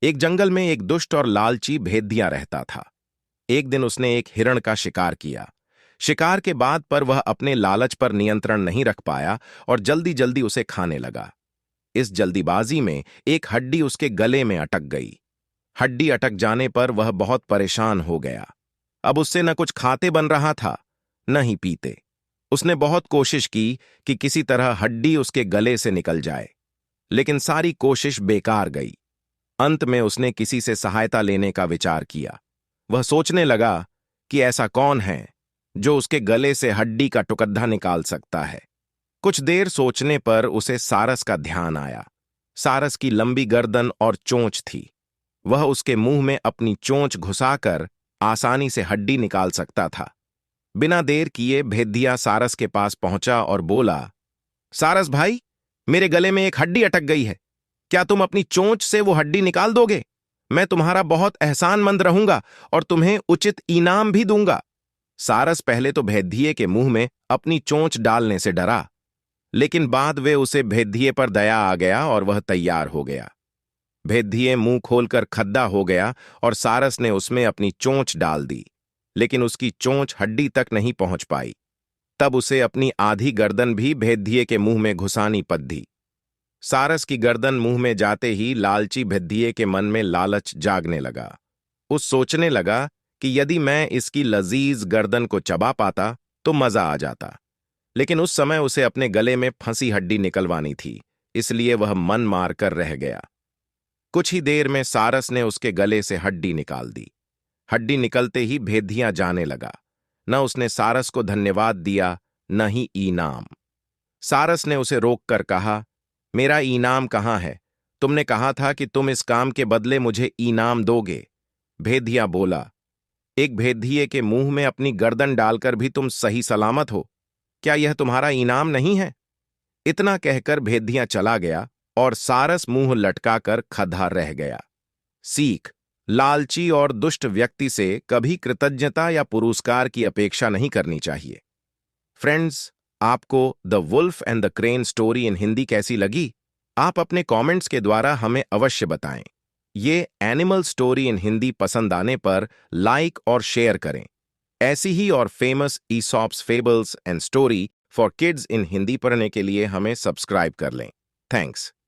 एक जंगल में एक दुष्ट और लालची भेदिया रहता था। एक दिन उसने एक हिरण का शिकार किया। शिकार के बाद पर वह अपने लालच पर नियंत्रण नहीं रख पाया और जल्दी जल्दी उसे खाने लगा। इस जल्दीबाजी में एक हड्डी उसके गले में अटक गई। हड्डी अटक जाने पर वह बहुत परेशान हो गया। अब उससे न कुछ खाते बन रहा था, न ही पीते। उसने बहुत कोशिश की कि किसी तरह हड्डी उसके गले से निकल जाए, लेकिन सारी कोशिश बेकार गई। अंत में उसने किसी से सहायता लेने का विचार किया। वह सोचने लगा कि ऐसा कौन है जो उसके गले से हड्डी का टुकड़ा निकाल सकता है। कुछ देर सोचने पर उसे सारस का ध्यान आया। सारस की लंबी गर्दन और चोंच थी। वह उसके मुंह में अपनी चोंच घुसाकर आसानी से हड्डी निकाल सकता था। बिना देर किए भेदिया सारस के पास पहुंचा और बोला, सारस भाई, मेरे गले में एक हड्डी अटक गई है। क्या तुम अपनी चोंच से वो हड्डी निकाल दोगे? मैं तुम्हारा बहुत एहसानमंद रहूंगा और तुम्हें उचित इनाम भी दूंगा। सारस पहले तो भेदिये के मुंह में अपनी चोंच डालने से डरा, लेकिन बाद वे उसे भेदिये पर दया आ गया और वह तैयार हो गया। भेदिये मुंह खोलकर खद्दा हो गया और सारस ने उसमें अपनी चोंच डाल दी, लेकिन उसकी चोंच हड्डी तक नहीं पहुंच पाई। तब उसे अपनी आधी गर्दन भी भेदिये के मुंह में घुसानी पड़ी। सारस की गर्दन मुंह में जाते ही लालची भेदिये के मन में लालच जागने लगा। उस सोचने लगा कि यदि मैं इसकी लजीज गर्दन को चबा पाता तो मजा आ जाता, लेकिन उस समय उसे अपने गले में फंसी हड्डी निकलवानी थी, इसलिए वह मन मार कर रह गया। कुछ ही देर में सारस ने उसके गले से हड्डी निकाल दी। हड्डी निकलते ही भेदिया जाने लगा। न उसने सारस को धन्यवाद दिया, न ही इनाम। सारस ने उसे रोककर कहा, मेरा इनाम कहाँ है? तुमने कहा था कि तुम इस काम के बदले मुझे इनाम दोगे। भेदिया बोला, एक भेदिये के मुंह में अपनी गर्दन डालकर भी तुम सही सलामत हो। क्या यह तुम्हारा इनाम नहीं है? इतना कहकर भेदिया चला गया और सारस मुंह लटकाकर खद्दा रह गया। सीख: लालची और दुष्ट व्यक्ति से कभी कृतज्ञता या पुरस्कार की अपेक्षा नहीं करनी चाहिए। फ्रेंड्स, आपको the wolf and the crane story in Hindi कैसी लगी? आप अपने कमेंट्स के द्वारा हमें अवश्य बताएं। ये एनिमल स्टोरी इन हिंदी पसंद आने पर लाइक और शेयर करें। ऐसी ही और famous ESOPs fables and story for kids in Hindi पढ़ने के लिए हमें सब्सक्राइब कर लें। थैंक्स।